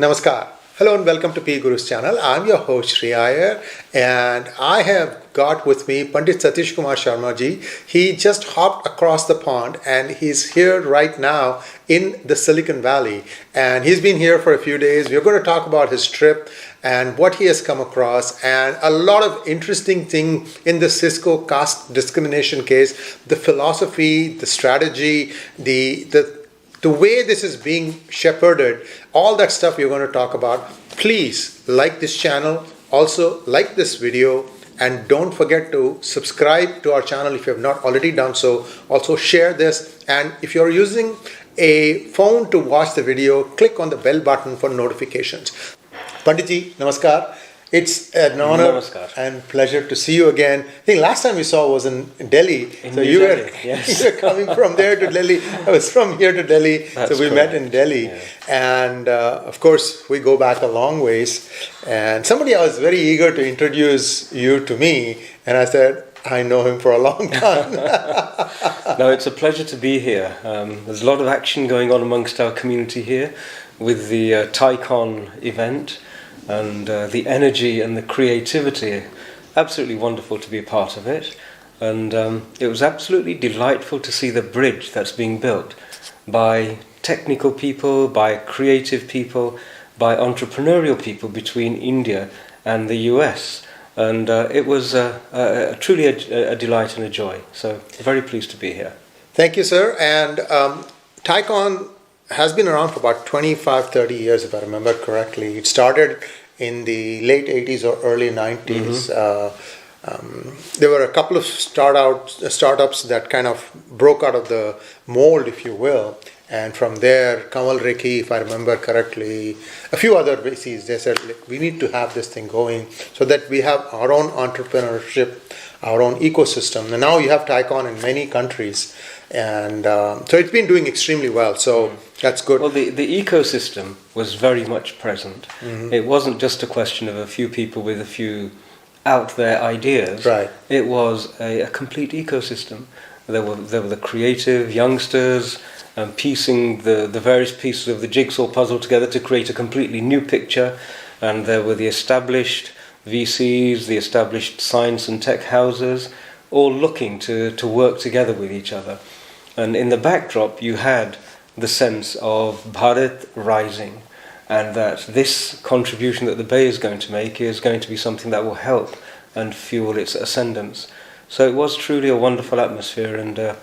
Namaskar. Hello and welcome to P Guru's channel. I'm your host Sri Iyer, and I have got with me Pandit Satish K Sharma ji. He just hopped across the pond and he's here right now in the Silicon Valley, and he's been here for a few days. We're going to talk about his trip and what he has come across, and a lot of interesting things in the Cisco caste discrimination case, the philosophy, the strategy, the way this is being shepherded, all that stuff we're going to talk about. Please like this channel, also like this video, and don't forget to subscribe to our channel if you have not already done so. Also share this, and if you're using a phone to watch the video, click on the bell button for notifications. Panditji, namaskar. It's an honor and pleasure to see you again. I think last time we saw was in Delhi. You were coming from there to Delhi. I was from here to Delhi. That's so we met in Delhi. Yeah. And of course, we go back a long ways. And somebody I was very eager to introduce you to me. And I said, I know him for a long time. No, it's a pleasure to be here. There's a lot of action going on amongst our community here with the TICON event. And the energy and the creativity, absolutely wonderful to be a part of it. And it was absolutely delightful to see the bridge that's being built by technical people, by creative people, by entrepreneurial people between India and the US. And it was truly a delight and a joy. So very pleased to be here. Thank you, sir. And TICON has been around for about 25-30 years, if I remember correctly. It started in the late 80s or early 90s. There were a couple of startups that kind of broke out of the mold, if you will. And from there, Kamal Rekhi, if I remember correctly, a few other VCs, they said, we need to have this thing going so that we have our own entrepreneurship, our own ecosystem. And now you have TICON in many countries. And so it's been doing extremely well. So that's good. Well, the ecosystem was very much present. Mm-hmm. It wasn't just a question of a few people with a few out there ideas. Right. It was a complete ecosystem. There were the creative youngsters piecing the various pieces of the jigsaw puzzle together to create a completely new picture. And there were the established VCs, the established science and tech houses, all looking to work together with each other. And in the backdrop, you had the sense of Bharat rising, and that this contribution that the Bay is going to make is going to be something that will help and fuel its ascendance. So it was truly a wonderful atmosphere, and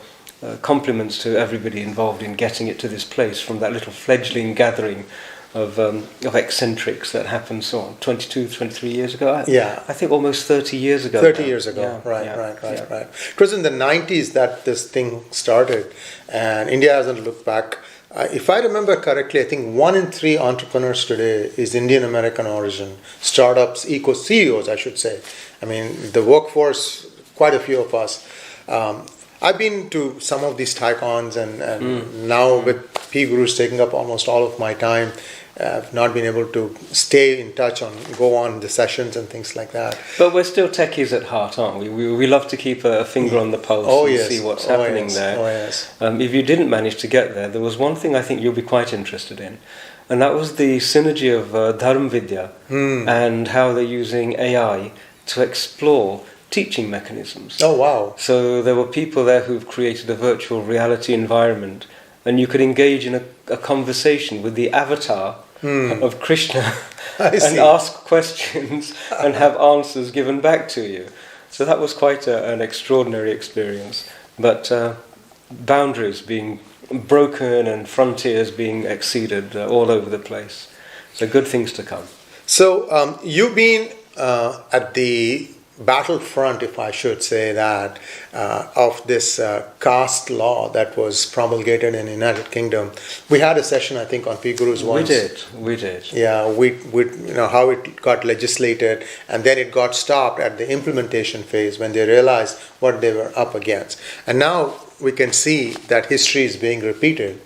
compliments to everybody involved in getting it to this place, from that little fledgling gathering of eccentrics that happened 22, 23 years ago. I think almost 30 years ago. 30 years ago, right. It was in the 90s that this thing started, and India hasn't looked back. If I remember correctly, I think 1 in 3 entrepreneurs today is Indian American origin. Startups, CEOs, I should say. I mean, the workforce, quite a few of us. I've been to some of these TICONs, and now with P Gurus taking up almost all of my time, I've not been able to stay in touch go on the sessions and things like that. But we're still techies at heart, aren't we? We love to keep a finger on the pulse and see what's happening there. Oh, yes. If you didn't manage to get there, there was one thing I think you'll be quite interested in, and that was the synergy of Dharma Vidya and how they're using AI to explore teaching mechanisms. Oh, wow. So there were people there who've created a virtual reality environment, and you could engage in a conversation with the avatar of Krishna and ask questions and have answers given back to you. So that was quite an extraordinary experience. But boundaries being broken and frontiers being exceeded all over the place. So good things to come. So you've been at the battlefront, if I should say that, of this caste law that was promulgated in the United Kingdom. We had a session, I think, on P Gurus once. We did. Yeah, we how it got legislated, and then it got stopped at the implementation phase when they realized what they were up against. And now we can see that history is being repeated.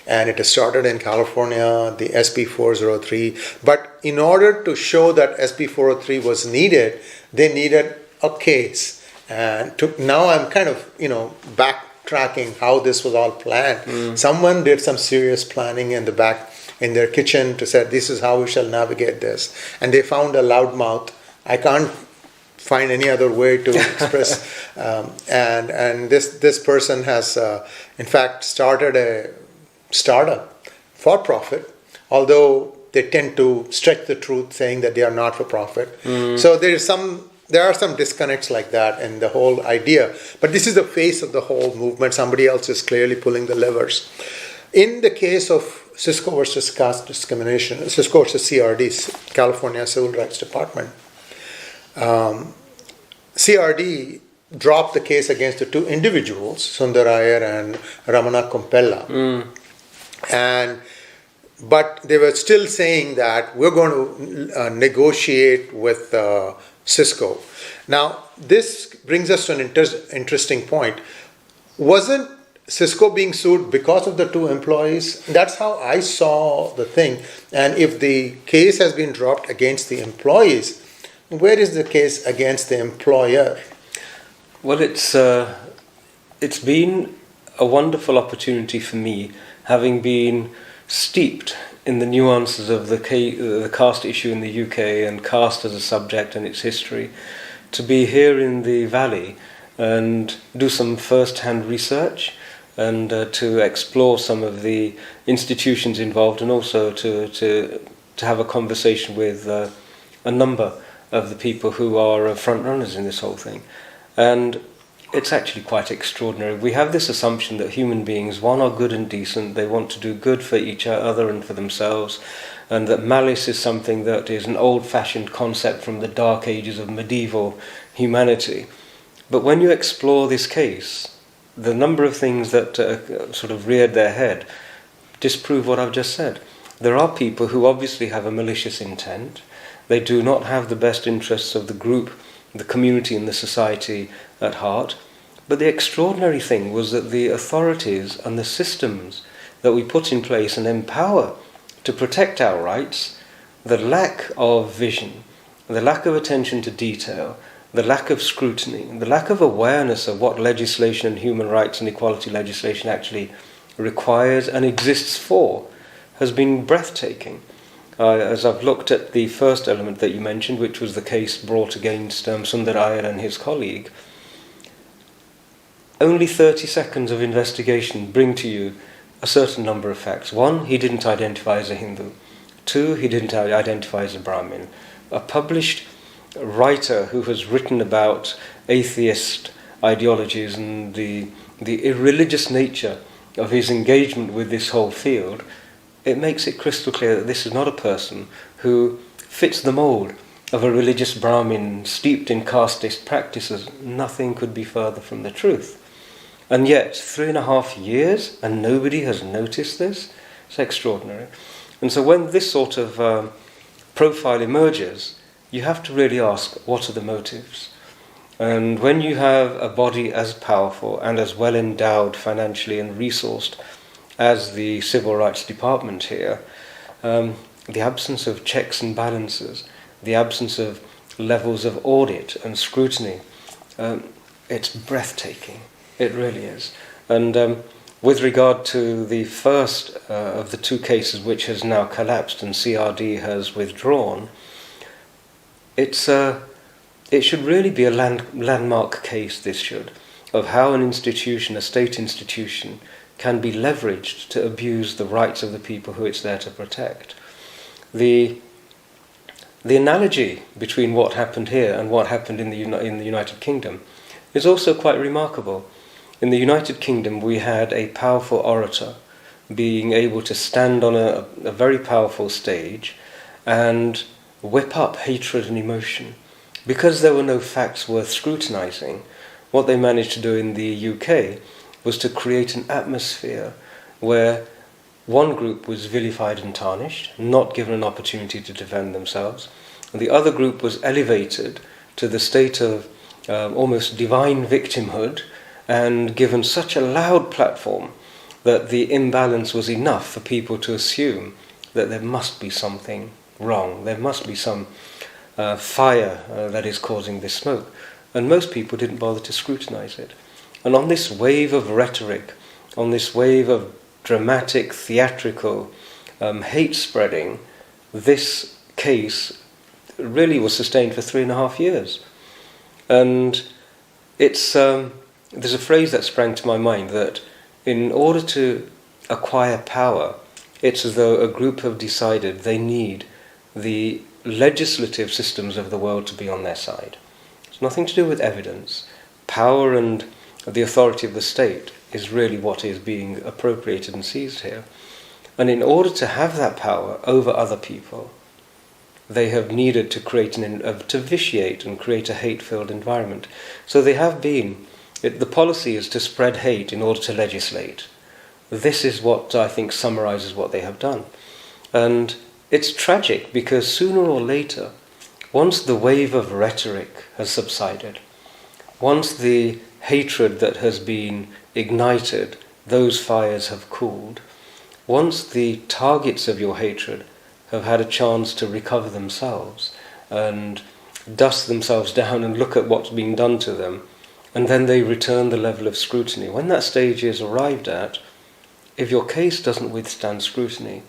And it has started in California, the SB 403. But in order to show that SB 403 was needed, they needed a case. And now I'm kind of, backtracking how this was all planned. Someone did some serious planning in the in their kitchen to say, this is how we shall navigate this. And they found a loudmouth. I can't find any other way to express. And this person has, in fact, started a startup for profit, although they tend to stretch the truth, saying that they are not for profit. So there are some disconnects like that in the whole idea. But this is the face of the whole movement. Somebody else is clearly pulling the levers. In the case of Cisco versus Caste Discrimination, Cisco versus CRD, California Civil Rights Department, CRD dropped the case against the two individuals, Sundar Iyer and Ramana Kompella. But they were still saying that we're going to negotiate with Cisco. Now, this brings us to an interesting point. Wasn't Cisco being sued because of the two employees? That's how I saw the thing. And if the case has been dropped against the employees, where is the case against the employer? Well, it's been a wonderful opportunity for me, having been steeped in the nuances of the caste issue in the UK and caste as a subject and its history, to be here in the Valley and do some first-hand research and to explore some of the institutions involved, and also to have a conversation with a number of the people who are front runners in this whole thing. And it's actually quite extraordinary. We have this assumption that human beings, one, are good and decent, they want to do good for each other and for themselves, and that malice is something that is an old-fashioned concept from the dark ages of medieval humanity. But when you explore this case, the number of things that sort of reared their head disprove what I've just said. There are people who obviously have a malicious intent. They do not have the best interests of the group, the community and the society at heart. But the extraordinary thing was that the authorities and the systems that we put in place and empower to protect our rights, the lack of vision, the lack of attention to detail, the lack of scrutiny, the lack of awareness of what legislation and human rights and equality legislation actually requires and exists for, has been breathtaking. As I've looked at the first element that you mentioned, which was the case brought against Sundar Iyer and his colleague, only 30 seconds of investigation bring to you a certain number of facts. One, he didn't identify as a Hindu. Two, he didn't identify as a Brahmin. A published writer who has written about atheist ideologies and the irreligious nature of his engagement with this whole field, it makes it crystal clear that this is not a person who fits the mould of a religious Brahmin steeped in casteist practices. Nothing could be further from the truth. And yet, 3.5 years, and nobody has noticed this? It's extraordinary. And so when this sort of profile emerges, you have to really ask, what are the motives? And when you have a body as powerful and as well endowed financially and resourced as the Civil Rights Department here, the absence of checks and balances, the absence of levels of audit and scrutiny, it's breathtaking. It really is. And with regard to the first of the two cases which has now collapsed and CRD has withdrawn, it should really be a landmark case, this should, of how an institution, a state institution, can be leveraged to abuse the rights of the people who it's there to protect. The analogy between what happened here and what happened in the United Kingdom is also quite remarkable. In the United Kingdom, we had a powerful orator being able to stand on a very powerful stage and whip up hatred and emotion. Because there were no facts worth scrutinizing, what they managed to do in the UK was to create an atmosphere where one group was vilified and tarnished, not given an opportunity to defend themselves, and the other group was elevated to the state of almost divine victimhood and given such a loud platform that the imbalance was enough for people to assume that there must be something wrong, there must be some fire that is causing this smoke. And most people didn't bother to scrutinize it. And on this wave of rhetoric, on this wave of dramatic, theatrical hate spreading, this case really was sustained for 3.5 years. And it's there's a phrase that sprang to my mind that in order to acquire power, it's as though a group have decided they need the legislative systems of the world to be on their side. It's nothing to do with evidence. Power and the authority of the state is really what is being appropriated and seized here. And in order to have that power over other people, they have needed to create to vitiate and create a hate-filled environment. So they have been, the policy is to spread hate in order to legislate. This is what I think summarizes what they have done. And it's tragic because sooner or later, once the wave of rhetoric has subsided, once the hatred that has been ignited, those fires have cooled, once the targets of your hatred have had a chance to recover themselves and dust themselves down and look at what's being done to them, and then they return the level of scrutiny. When that stage is arrived at, if your case doesn't withstand scrutiny,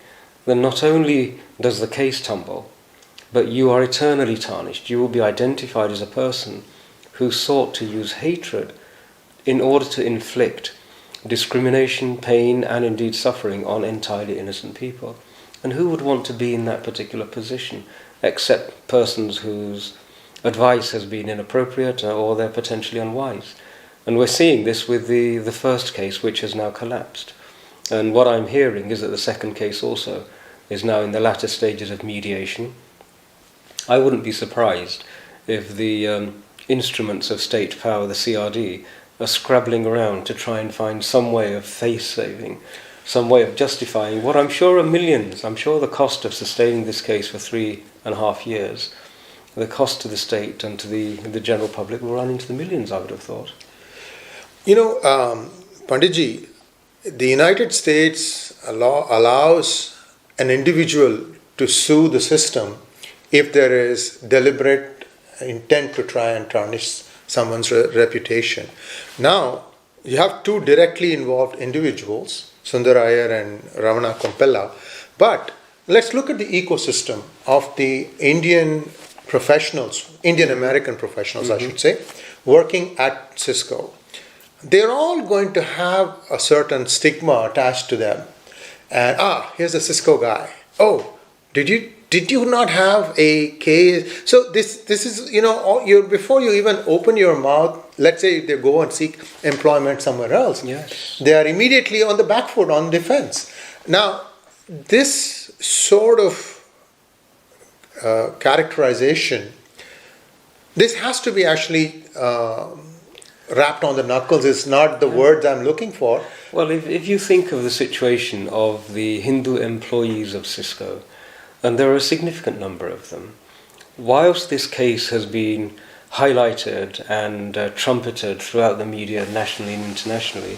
then not only does the case tumble, but you are eternally tarnished. You will be identified as a person who sought to use hatred in order to inflict discrimination, pain, and indeed suffering on entirely innocent people. And who would want to be in that particular position, except persons whose advice has been inappropriate or they're potentially unwise? And we're seeing this with the first case, which has now collapsed. And what I'm hearing is that the second case also is now in the latter stages of mediation. I wouldn't be surprised if the instruments of state power, the CRD, are scrabbling around to try and find some way of face-saving, some way of justifying what I'm sure are millions. I'm sure the cost of sustaining this case for 3.5 years, the cost to the state and to the general public will run into the millions, I would have thought. Panditji, the United States allows an individual to sue the system if there is deliberate intent to try and tarnish someone's reputation. Now, you have two directly involved individuals, Sundar Iyer and Ravana Kompella, but let's look at the ecosystem of the Indian professionals, Indian American professionals, I should say, working at Cisco. They're all going to have a certain stigma attached to them. And here's a Cisco guy. Oh, did you not have a case? So this is, before you even open your mouth, let's say they go and seek employment somewhere else, yes, they are immediately on the back foot, on defense. Now, this sort of characterization, this has to be actually wrapped on the knuckles, is not the words I'm looking for. Well, if you think of the situation of the Hindu employees of Cisco, and there are a significant number of them, whilst this case has been highlighted and trumpeted throughout the media nationally and internationally,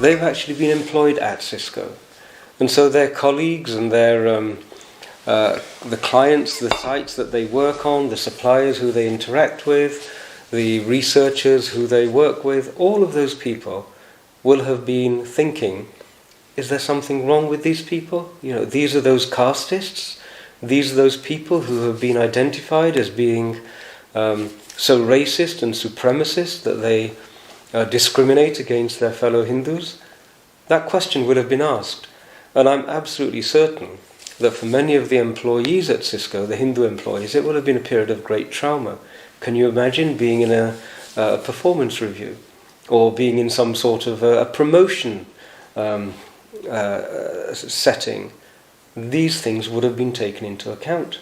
they've actually been employed at Cisco. And so their colleagues and their the clients, the sites that they work on, the suppliers who they interact with, the researchers who they work with, all of those people will have been thinking, is there something wrong with these people? These are those castists. These are those people who have been identified as being so racist and supremacist that they discriminate against their fellow Hindus. That question will have been asked. And I'm absolutely certain that for many of the employees at Cisco, the Hindu employees, it will have been a period of great trauma. Can you imagine being in a performance review or being in some sort of a promotion setting? These things would have been taken into account.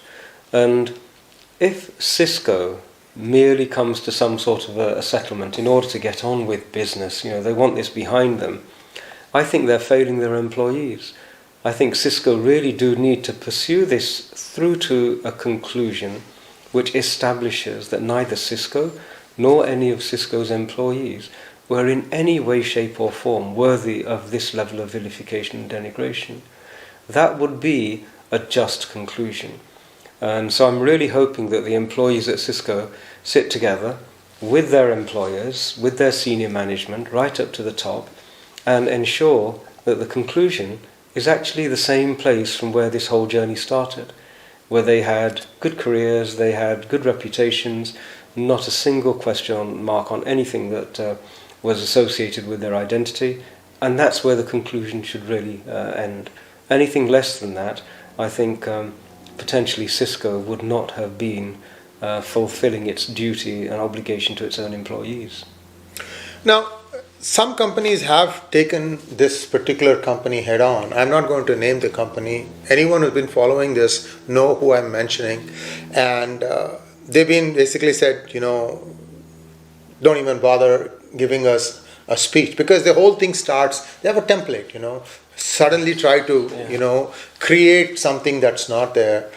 And if Cisco merely comes to some sort of a settlement in order to get on with business, they want this behind them, I think they're failing their employees. I think Cisco really do need to pursue this through to a conclusion which establishes that neither Cisco nor any of Cisco's employees were in any way, shape or form worthy of this level of vilification and denigration. That would be a just conclusion. And so I'm really hoping that the employees at Cisco sit together with their employers, with their senior management, right up to the top, and ensure that the conclusion is actually the same place from where this whole journey started, where they had good careers, they had good reputations, not a single question mark on anything that was associated with their identity, and that's where the conclusion should really end. Anything less than that, I think potentially Cisco would not have been fulfilling its duty and obligation to its own employees. Now, some companies have taken this particular company head on. I'm not going to name the company. Anyone who's been following this know who I'm mentioning. And they've been basically said, don't even bother giving us a speech, because the whole thing starts, they have a template, suddenly try to, create something that's not there.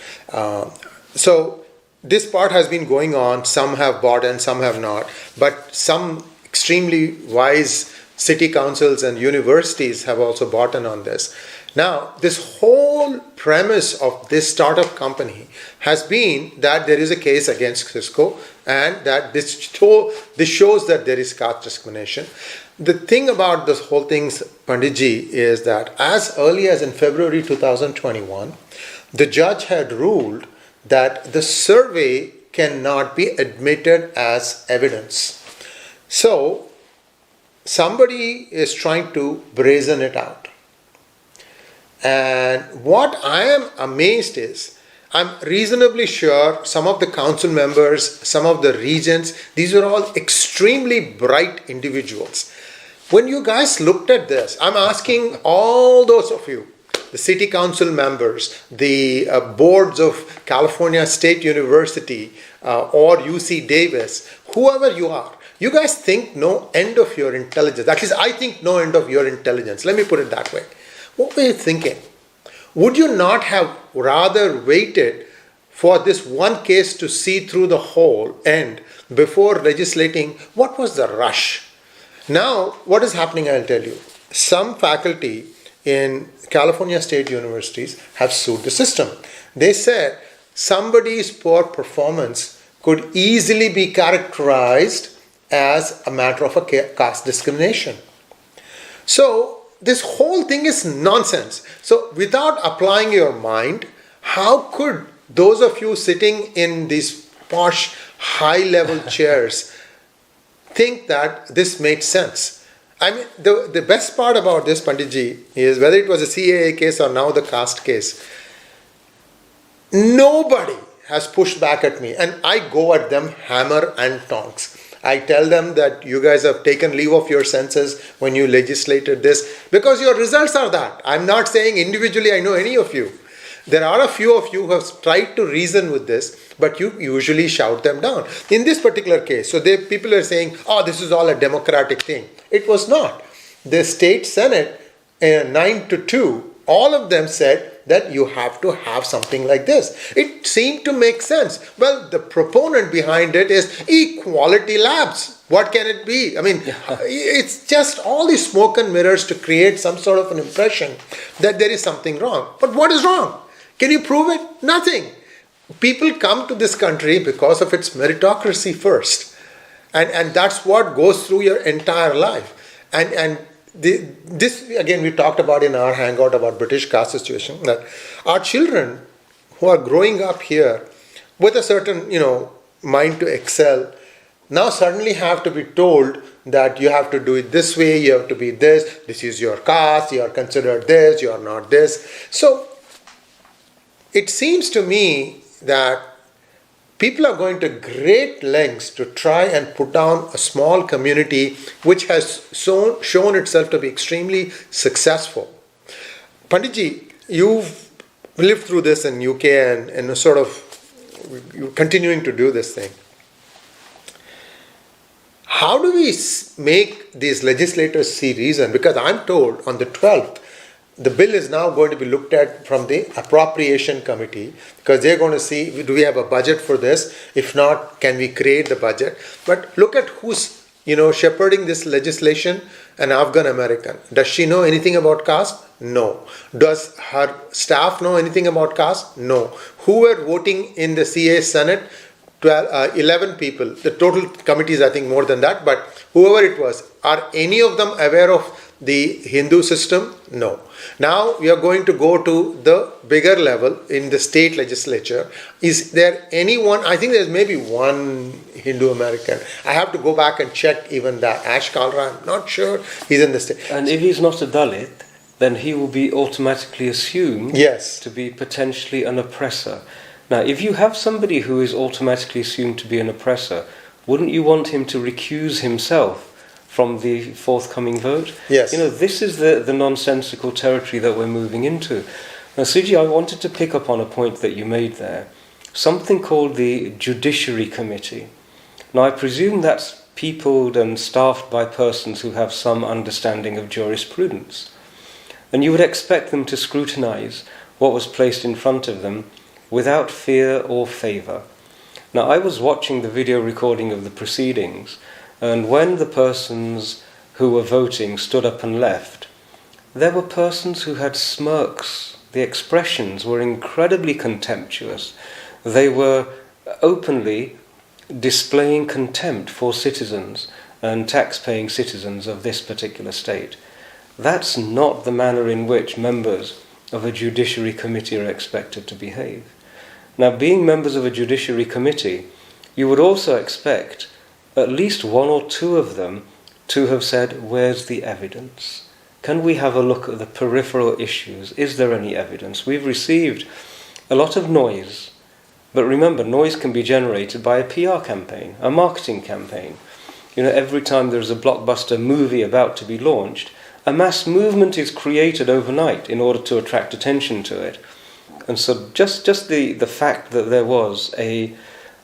So this part has been going on. Some have bought and some have not. But some extremely wise city councils and universities have also bought in on this. Now, this whole premise of this startup company has been that there is a case against Cisco, and that this shows that there is caste discrimination. The thing about this whole thing, Panditji, is that as early as in February 2021, the judge had ruled that the survey cannot be admitted as evidence. So, somebody is trying to brazen it out. And what I am amazed is, I'm reasonably sure some of the council members, some of the regents, these are all extremely bright individuals. When you guys looked at this, I'm asking all those of you, the city council members, the boards of California State University or UC Davis, whoever you are, you guys think no end of your intelligence. At least I think no end of your intelligence. Let me put it that way. What were you thinking? Would you not have rather waited for this one case to see through the whole end before legislating? What was the rush? Now, what is happening, I'll tell you. Some faculty in California State Universities have sued the system. They said somebody's poor performance could easily be characterized as a matter of a caste discrimination. So this whole thing is nonsense. So without applying your mind, how could those of you sitting in these posh high-level chairs think that this made sense? I mean, the best part about this, Panditji, is whether it was a CAA case or now the caste case, nobody has pushed back at me, and I go at them hammer and tongs. I tell them that you guys have taken leave of your senses when you legislated this, because your results are that. I'm not saying individually I know any of you. There are a few of you who have tried to reason with this, but you usually shout them down. In this particular case, so people are saying, oh, this is all a democratic thing. It was not. The state senate, 9-2, all of them said that you have to have something like this. It seemed to make sense. Well, the proponent behind it is equality labs. What can it be? I mean, it's just all these smoke and mirrors to create some sort of an impression that there is something wrong. But what is wrong? Can you prove it? Nothing. People come to this country because of its meritocracy first. And that's what goes through your entire life. And this, again, we talked about in our hangout about British caste situation, that our children who are growing up here with a certain, mind to excel, now suddenly have to be told that you have to do it this way, you have to be this is your caste, you are considered this, you are not this. So it seems to me that people are going to great lengths to try and put down a small community which has shown itself to be extremely successful. Panditji, you've lived through this in UK and sort of you're continuing to do this thing. How do we make these legislators see reason? Because I'm told on the 12th, the bill is now going to be looked at from the appropriation committee, because they're going to see, do we have a budget for this? If not, can we create the budget? But look at who's, shepherding this legislation, an Afghan American. Does she know anything about caste? No. Does her staff know anything about caste? No. Who were voting in the CA Senate? 11 people. The total committee is, I think, more than that, but whoever it was, are any of them aware of the Hindu system? No. Now we are going to go to the bigger level in the state legislature. Is there anyone? I think there's maybe one Hindu American. I have to go back and check even that. Ash Kalra, I'm not sure he's in the state. And if he's not a Dalit, then he will be automatically assumed Yes. to be potentially an oppressor. Now, if you have somebody who is automatically assumed to be an oppressor, wouldn't you want him to recuse himself from the forthcoming vote? Yes. This is the nonsensical territory that we're moving into. Now, Suji, I wanted to pick up on a point that you made there. Something called the Judiciary Committee. Now, I presume that's peopled and staffed by persons who have some understanding of jurisprudence. And you would expect them to scrutinize what was placed in front of them without fear or favour. Now, I was watching the video recording of the proceedings, and when the persons who were voting stood up and left, there were persons who had smirks. The expressions were incredibly contemptuous. They were openly displaying contempt for citizens and tax-paying citizens of this particular state. That's not the manner in which members of a judiciary committee are expected to behave. Now, being members of a judiciary committee, you would also expect at least one or two of them to have said, where's the evidence? Can we have a look at the peripheral issues? Is there any evidence? We've received a lot of noise, but remember, noise can be generated by a PR campaign, a marketing campaign. Every time there's a blockbuster movie about to be launched, a mass movement is created overnight in order to attract attention to it. And so just the fact that there was a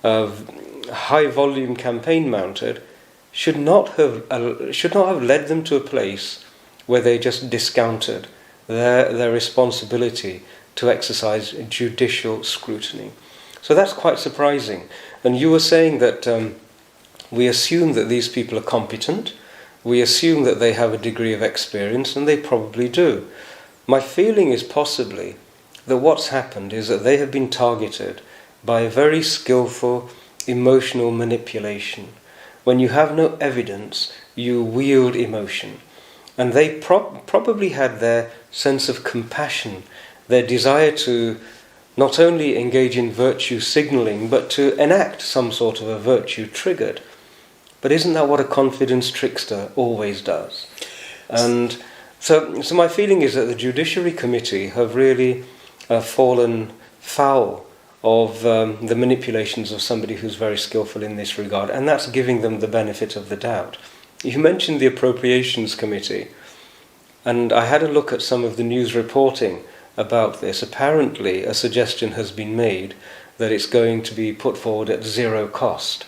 high volume campaign mounted should not have led them to a place where they just discounted their responsibility to exercise judicial scrutiny. So that's quite surprising. And you were saying that we assume that these people are competent, we assume that they have a degree of experience, and they probably do. My feeling is possibly that what's happened is that they have been targeted by a very skillful emotional manipulation. When you have no evidence, you wield emotion. And they probably had their sense of compassion, their desire to not only engage in virtue signalling, but to enact some sort of a virtue triggered. But isn't that what a confidence trickster always does? And so my feeling is that the Judiciary Committee have really fallen foul of the manipulations of somebody who's very skillful in this regard, and that's giving them the benefit of the doubt. You mentioned the Appropriations Committee, and I had a look at some of the news reporting about this. Apparently, a suggestion has been made that it's going to be put forward at zero cost,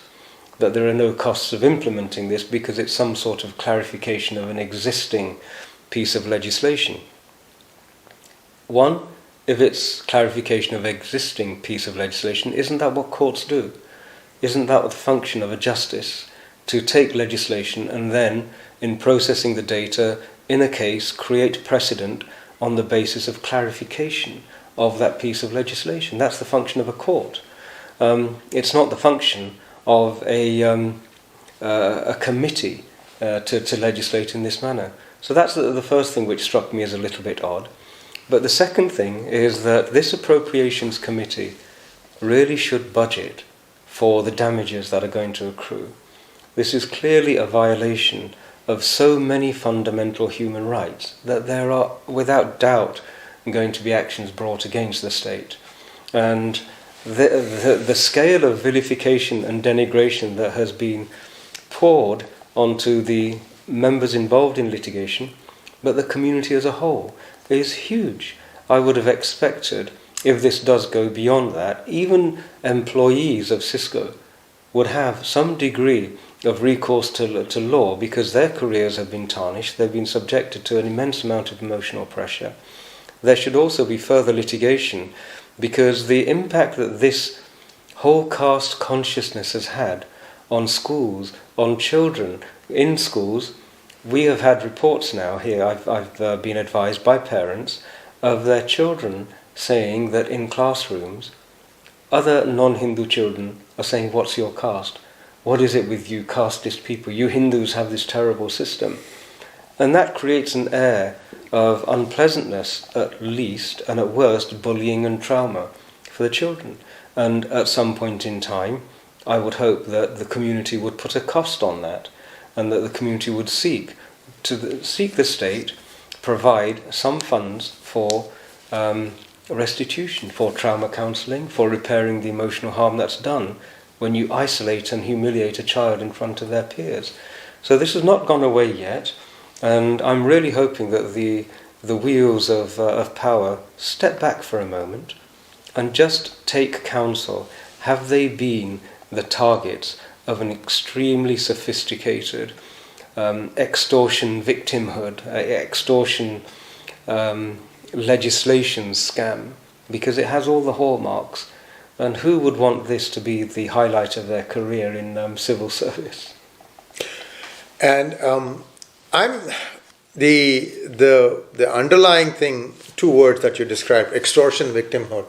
that there are no costs of implementing this because it's some sort of clarification of an existing piece of legislation. One, if it's clarification of existing piece of legislation, isn't that what courts do? Isn't that the function of a justice? To take legislation and then, in processing the data, in a case, create precedent on the basis of clarification of that piece of legislation. That's the function of a court. It's not the function of a committee to legislate in this manner. So that's the first thing which struck me as a little bit odd. But the second thing is that this Appropriations Committee really should budget for the damages that are going to accrue. This is clearly a violation of so many fundamental human rights that there are, without doubt, going to be actions brought against the state. And the scale of vilification and denigration that has been poured onto the members involved in litigation, but the community as a whole, is huge. I would have expected, if this does go beyond that, even employees of Cisco would have some degree of recourse to law because their careers have been tarnished, they've been subjected to an immense amount of emotional pressure. There should also be further litigation because the impact that this whole caste consciousness has had on schools, on children in schools. We have had reports now here, I've been advised by parents of their children saying that in classrooms, other non-Hindu children are saying, what's your caste? What is it with you casteist people? You Hindus have this terrible system. And that creates an air of unpleasantness at least, and at worst bullying and trauma for the children. And at some point in time, I would hope that the community would put a cost on that, and that the community would seek the state provide some funds for restitution, for trauma counselling, for repairing the emotional harm that's done when you isolate and humiliate a child in front of their peers. So this has not gone away yet, and I'm really hoping that the wheels of power step back for a moment and just take counsel. Have they been the targets of an extremely sophisticated extortion victimhood, extortion legislation scam? Because it has all the hallmarks. And who would want this to be the highlight of their career in civil service? And I'm the underlying thing, two words that you described, extortion victimhood.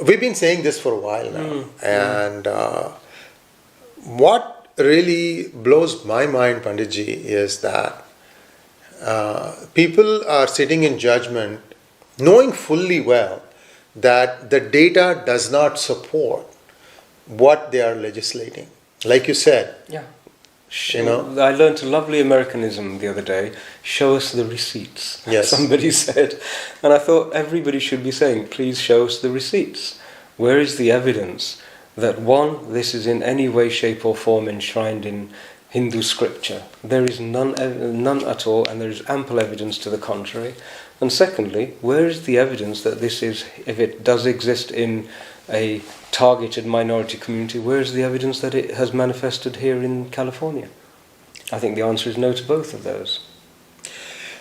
We've been saying this for a while now, and what really blows my mind, Panditji, is that people are sitting in judgment knowing fully well that the data does not support what they are legislating. Like you said. Yeah. I learned a lovely Americanism the other day. Show us the receipts. Yes. Somebody said. And I thought everybody should be saying, please show us the receipts. Where is the evidence that, one, this is in any way, shape or form enshrined in Hindu scripture? There is none at all, and there is ample evidence to the contrary. And secondly, where is the evidence that this is, if it does exist in a targeted minority community, where is the evidence that it has manifested here in California? I think the answer is no to both of those.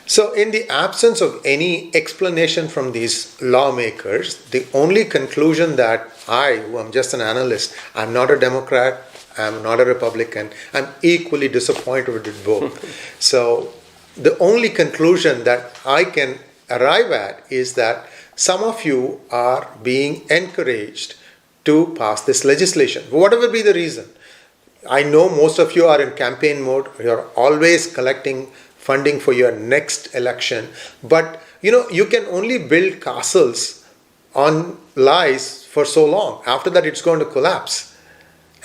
So in the absence of any explanation from these lawmakers, the only conclusion that I, who am just an analyst, I'm not a Democrat, I'm not a Republican, I'm equally disappointed with both. So the only conclusion that I can arrive at is that some of you are being encouraged to pass this legislation, whatever be the reason. I know most of you are in campaign mode. You're always collecting funding for your next election. But, you can only build castles on lies for so long. After that, it's going to collapse.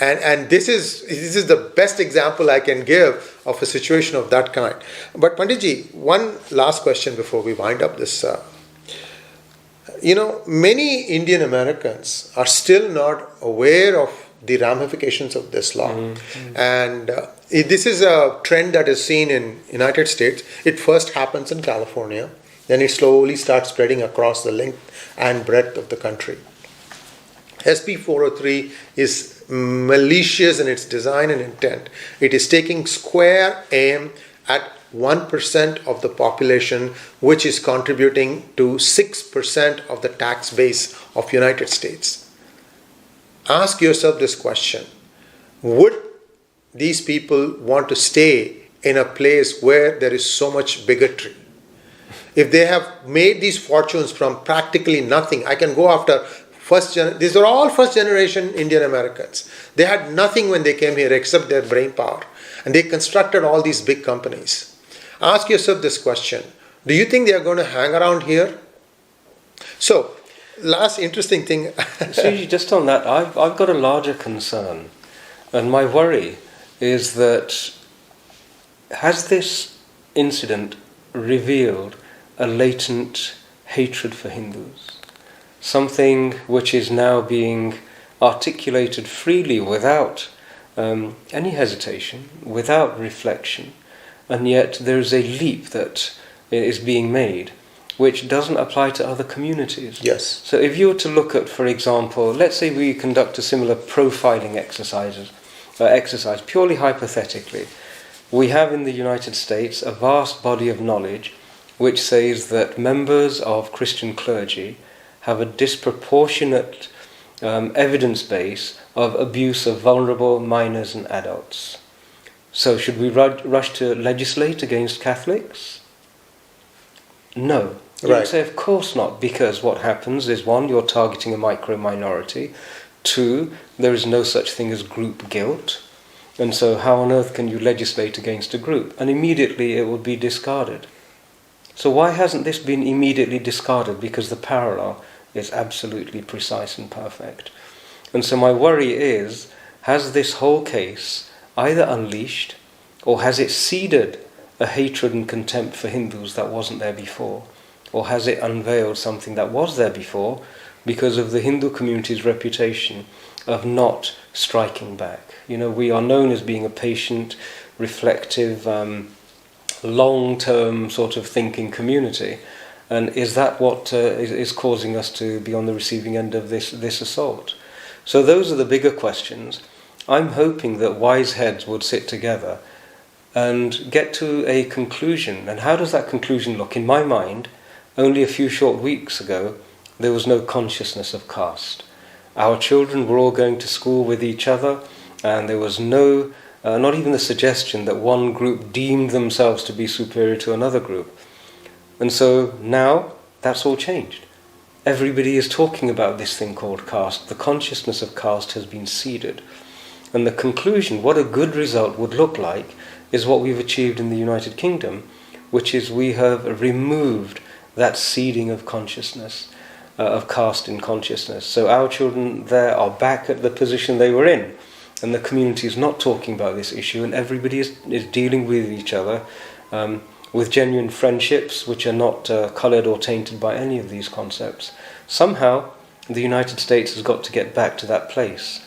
And this is the best example I can give of a situation of that kind. But Panditji, one last question before we wind up this. Many Indian Americans are still not aware of the ramifications of this law. Mm-hmm. And this is a trend that is seen in United States. It first happens in California, then it slowly starts spreading across the length and breadth of the country. SB 403 is malicious in its design and intent. It is taking square aim at 1% of the population, which is contributing to 6% of the tax base of United States. Ask yourself this question: would these people want to stay in a place where there is so much bigotry? If they have made these fortunes from practically nothing, I can go after these are all first generation Indian Americans. They had nothing when they came here except their brain power. And they constructed all these big companies. Ask yourself this question: do you think they are going to hang around here? So, last interesting thing. See, just on that, I've got a larger concern. And my worry is that has this incident revealed a latent hatred for Hindus? Something which is now being articulated freely without any hesitation, without reflection, and yet there is a leap that is being made which doesn't apply to other communities. Yes. So if you were to look at, for example, let's say we conduct a similar profiling exercise purely hypothetically. We have in the United States a vast body of knowledge which says that members of Christian clergy have a disproportionate evidence base of abuse of vulnerable minors and adults. So should we rush to legislate against Catholics? No. You would say, of course not, because what happens is, one, you're targeting a micro-minority. Two, there is no such thing as group guilt. And so how on earth can you legislate against a group? And immediately it would be discarded. So why hasn't this been immediately discarded? Because the parallel is absolutely precise and perfect. And so my worry is, has this whole case either unleashed or has it seeded a hatred and contempt for Hindus that wasn't there before? Or has it unveiled something that was there before because of the Hindu community's reputation of not striking back? You know, we are known as being a patient, reflective, long-term sort of thinking community. And is that what is causing us to be on the receiving end of this assault? So those are the bigger questions. I'm hoping that wise heads would sit together and get to a conclusion. And how does that conclusion look? In my mind, only a few short weeks ago, there was no consciousness of caste. Our children were all going to school with each other, and there was no, not even the suggestion that one group deemed themselves to be superior to another group. And so now that's all changed. Everybody is talking about this thing called caste. The consciousness of caste has been seeded. And the conclusion, what a good result would look like, is what we've achieved in the United Kingdom, which is we have removed that seeding of consciousness, of caste in consciousness. So our children there are back at the position they were in, and the community is not talking about this issue, and everybody is dealing with each other with genuine friendships which are not coloured or tainted by any of these concepts. Somehow the United States has got to get back to that place.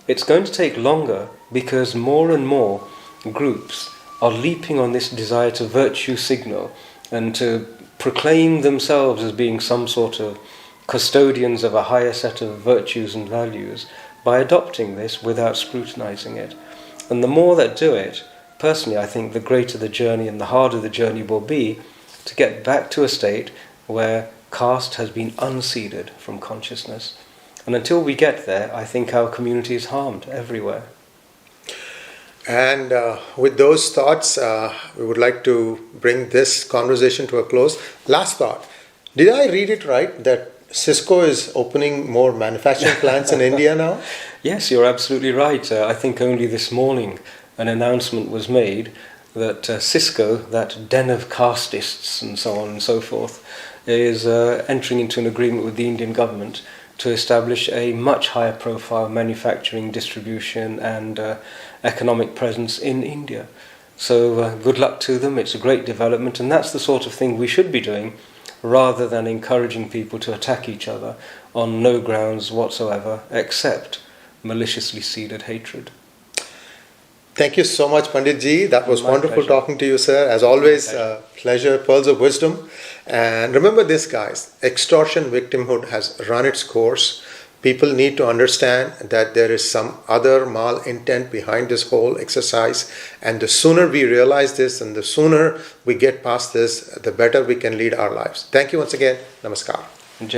It's going to take longer because more and more groups are leaping on this desire to virtue signal and to proclaim themselves as being some sort of custodians of a higher set of virtues and values by adopting this without scrutinizing it. And the more that do it, personally, I think the greater the journey and the harder the journey will be to get back to a state where caste has been unseeded from consciousness. And until we get there, I think our community is harmed everywhere. And with those thoughts, we would like to bring this conversation to a close. Last thought. Did I read it right that Cisco is opening more manufacturing plants in India now? Yes, you're absolutely right. I think only this morning an announcement was made that Cisco, that den of castists and so on and so forth, is entering into an agreement with the Indian government to establish a much higher profile manufacturing, distribution and economic presence in India. So good luck to them. It's a great development, and that's the sort of thing we should be doing rather than encouraging people to attack each other on no grounds whatsoever except maliciously seeded hatred. Thank you so much, Pandit Ji. That was My wonderful pleasure. talking to you, sir. As always, pleasure, pearls of wisdom. And remember this, guys, extortion victimhood has run its course. People need to understand that there is some other malintent behind this whole exercise. And the sooner we realize this and the sooner we get past this, the better we can lead our lives. Thank you once again. Namaskar.